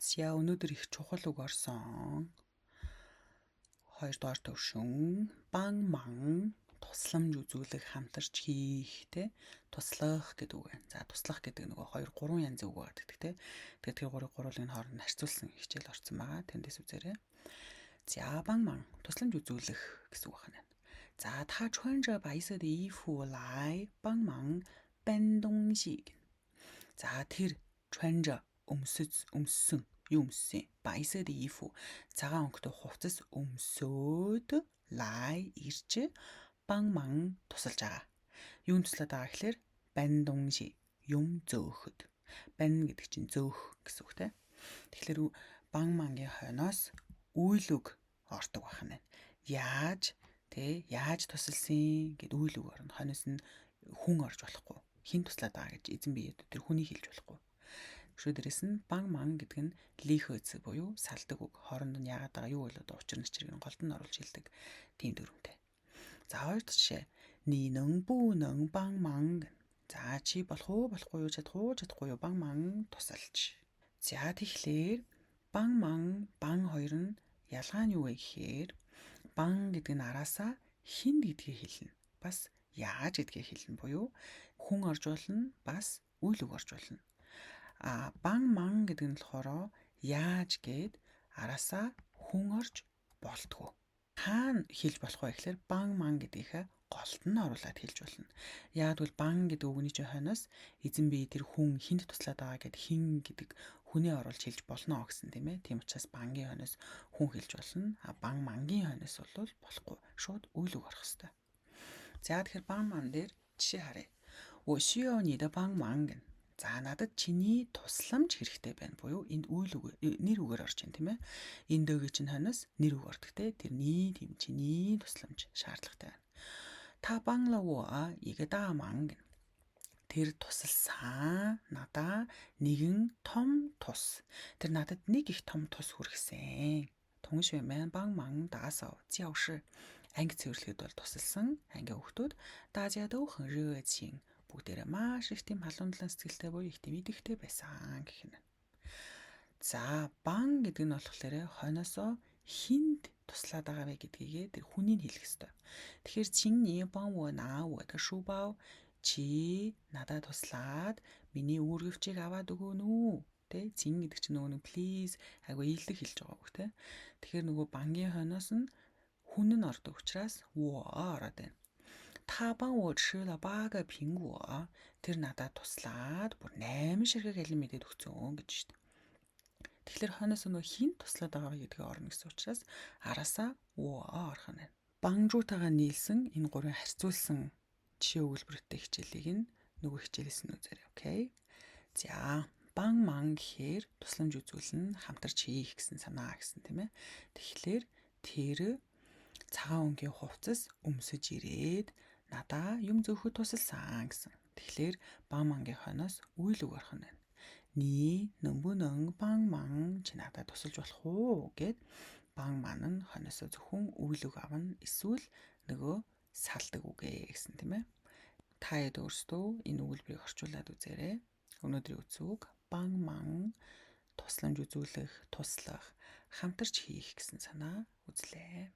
За өнөөдөр их чухал үг орсон. 2-р төвшин бангман тусламж үзүүлэх, хамтарч хийх те туслах гэдэг үг. За туслах гэдэг нөгөө 2-3 янзын үг байдаг те. Тэгэхээр тэр гурвын хооронд харьцуулсан хичээл орсон байгаа. Тэндээс үзээрэй. За бангман тусламж үзүүлэх гэсэн үг байна. За та 穿着白色的衣服来帮忙搬东西. За тэр 穿着өмссөн юу өмссөн? 白色的衣服. Цагаан өнгөтэй хувцас өмсөөд лай ирж бангман тусалж байгаа. Юун туслаад байгаа гэхээр бандунши юм зөөхөд. Бан гэдэг чинь зөөх гэсэн үг те. Тэгэхээр бангмангийн хойноос үйл үг ордог байна. Яаж тусалсан гэд үйл үг орно. Хойноос нь хүн орж болохгүй. Хин туслаад байгаа гэж эзэн бие тэр хүний хэлж болохгүй. Дээрээс нь бангман гэдэг нь лихөөц буюу салдаг үг. Хооронд нь яагаад байгаа юу болоод учир начрыг голд нь оруулж хэлдэг тийм дүрмтэй. За хоёр дахь жишээ. Ни нэн бүү нэн бангман. За чи болох уу болохгүй юу чадахгүй юу бангман тусалж. За тэгэхээр бангман бан хоёр нь ялгаа нь юу вэ гэхээр бан гэдэг нь араасаа хин гэдгийг хэлнэ. Бас яаж гэдгийг хэлнэ буюу хүн орж болно бас үйл үг орж болно. Бангман гэдэг нь болохоор яаж гээд араасаа хүн орж болтгоо. Хаана хэлж болох вэ гэхээр бангман гэдгийг голд нь оруулаад хэлж болно. Яг бол бан гэдэг үгний чинь хойноос эзэн бие тэр хүн хинд туслаад байгаа гэд хин гэдэг хүнээ оруулж хэлж болно гэсэн тийм ээ. Тийм учраас бангийн хойноос хүн хэлж болно. Бангмангийн хойноос бол болохгүй. Шууд үйл үг орох хэрэгтэй. За тэгэхээр бангман дээр жишээ харъя. 我需要你的帮忙. За надад чиний тусламж хэрэгтэй байна буюу энд үйл үг нэр үгээр орж байна тийм ээ. Энэ дөгийн чинь хойноос нэр үг ордог те. Тэрний тийм чиний тусламж шаардлагатай байна. Та бангла wo игэ дааман. Тэр тусалсан надаа нэгэн том тус. Тэр надад нэг их том тус хүргэсэн. Түнш мэн бангман даасаа зяоши. Анги цэвэрлэхэд бол тусалсан анги хүүхдүүд даажадөө хэн рөөцин бүгдээрээ маш их тийм халуунлан сэтгэлтэй буюу их тийм идэвхтэй байсан гэх юм. За бан гэдэг нь болохоор хойноосоо хинд туслаад байгаа вэ гэдгийг тэр хүнийг хэлэх ёстой. Тэгэхээр чиний бан wo na wo de shubao чи надад туслаад миний үүргэвчийг аваад өгөөнө үү? Тэ чин гэдэг чинь нөгөө please айгу ийлэг хэлж байгаа үг те. Тэгэхээр нөгөө бангийн хойноос нь хүн нь ордог учраас wo ороод байна. Та帮我吃了8个苹果. Тэр надад туслаад бүр 8 ширхэг алим мэдээд өгцөн гэж шүү дээ. Тэгэхээр хойноос нөгөө хин туслаад байгаа гэдгийг орно гэсэн учраас араасаа wo орох нь. Бангжуутайгаа нийлсэн энэ гурвын харьцуулсан жишээ өгүүлбэртэй хичээлийг нөгөө хичээлээс нь үзээрэй. Окей. За бангман гэхээр тусламж үзүүлнэ, хамтарч хийх гэсэн санаа гэсэн тийм ээ. Тэгэхээр тэр цагаан өнгийн хувцас өмсөж ирээд надаа юм зөөхөд тусалсан гэсэн. Тэгэхээр бангмангийн хойноос үйл үг орох нь байна. Ни нэмбүнэн бангман чи надад тусалж болох уу гэд бангман нь хойноосоо зөвхөн үйл үг авна эсвэл нөгөө салдаг үгээ гэсэн тийм ээ. Та хэд өөрсдөө энэ өгүүлбэрийг орчуулад үзээрэй. Өнөөдрийн үгсийг бангман тусламж үзүүлэх, туслах, хамтарч хийх гэсэн санаа үзлээ.